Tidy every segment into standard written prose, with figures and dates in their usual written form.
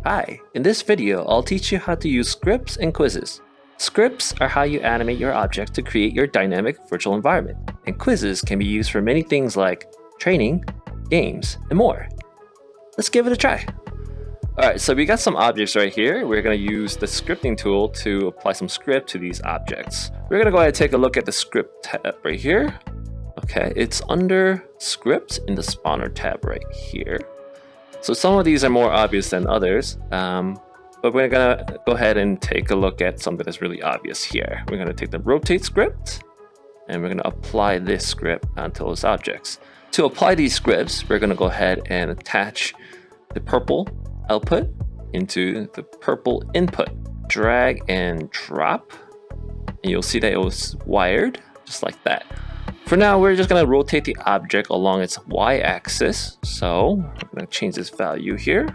Hi, in this video, I'll teach you how to use scripts and quizzes. Scripts are how you animate your object to create your dynamic virtual environment, and quizzes can be used for many things like training, games, and more. Let's give it a try. Alright, so we got some objects right here. We're going to use the scripting tool to apply some script to these objects. We're going to go ahead and take a look at the script tab right here. Okay, it's under script in the spawner tab right here. So some of these are more obvious than others, but we're gonna go ahead and take a look at something that's really obvious here. We're gonna take the rotate script and we're gonna apply this script onto those objects. To apply these scripts, we're gonna go ahead and attach the purple output into the purple input. Drag and drop, and you'll see that it was wired just like that. For now, we're just going to rotate the object along its y-axis. So I'm going to change this value here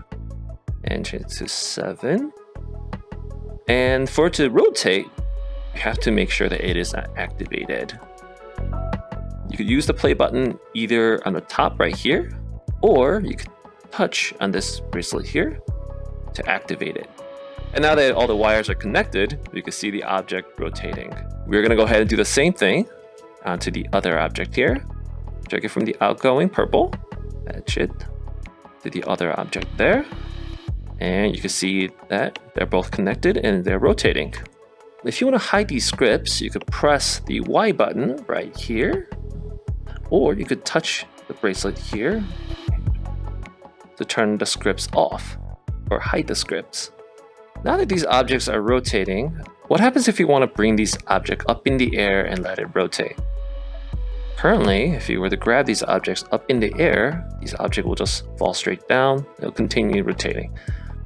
and change it to 7. And for it to rotate, you have to make sure that it is not activated. You could use the play button either on the top right here, or you could touch on this bracelet here to activate it. And now that all the wires are connected, you can see the object rotating. We're going to go ahead and do the same thing onto the other object here. Drag it from the outgoing purple, attach it to the other object there, and you can see that they're both connected and they're rotating. If you want to hide these scripts, you could press the Y button right here, or you could touch the bracelet here to turn the scripts off or hide the scripts. Now that these objects are rotating, what happens if you want to bring these objects up in the air and let it rotate? Currently, if you were to grab these objects up in the air, these objects will just fall straight down. They'll continue rotating.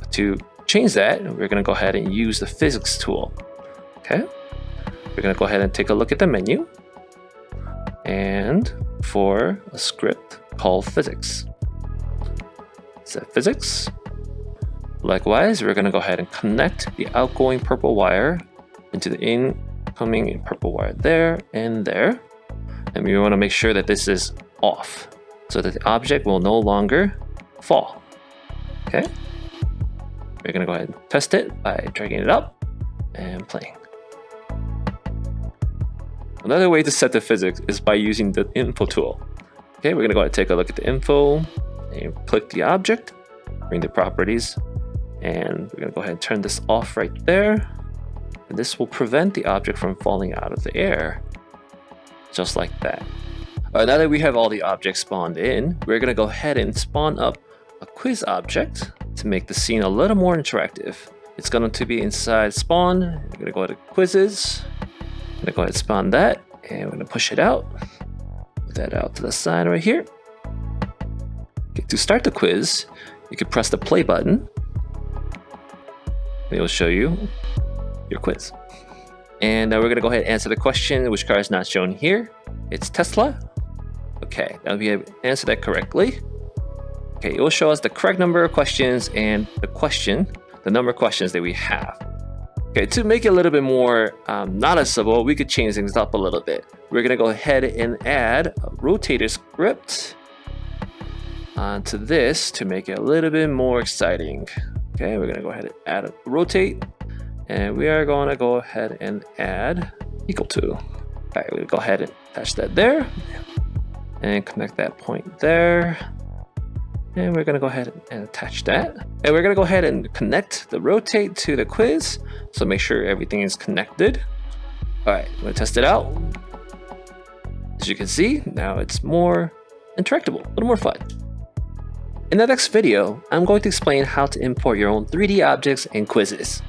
But to change that, we're going to go ahead and use the physics tool. Okay, we're going to go ahead and take a look at the menu, and for a script called physics, set physics. Likewise, we're going to go ahead and connect the outgoing purple wire into the incoming purple wire there and there. And we want to make sure that this is off so that the object will no longer fall. Okay, we're going to go ahead and test it by dragging it up and playing. Another way to set the physics is by using the info tool. Okay, we're going to go ahead and take a look at the info and click the object, bring the properties, and we're going to go ahead and turn this off right there. And this will prevent the object from falling out of the air. Just like that. Now that we have all the objects spawned in, we're going to go ahead and spawn up a quiz object to make the scene a little more interactive. It's going to be inside spawn. We're going to go to quizzes. I'm going to go ahead and spawn that, and we're going to push it out. Put that out to the side right here. Okay, to start the quiz, you can press the play button. It will show you your quiz. And we're going to go ahead and answer the question, which car is not shown here. It's Tesla. Okay, now we have answered that correctly. Okay, it will show us the correct number of questions and the number of questions that we have. Okay, to make it a little bit more noticeable, we could change things up a little bit. We're going to go ahead and add a rotator script onto this to make it a little bit more exciting. Okay, we're going to go ahead and add a rotate. And we are going to go ahead and add equal to. All right, we'll go ahead and attach that there and connect that point there. And we're going to go ahead and attach that. And we're going to go ahead and connect the rotate to the quiz. So make sure everything is connected. All right, I'm going to test it out. As you can see, now it's more interactable, a little more fun. In the next video, I'm going to explain how to import your own 3D objects and quizzes.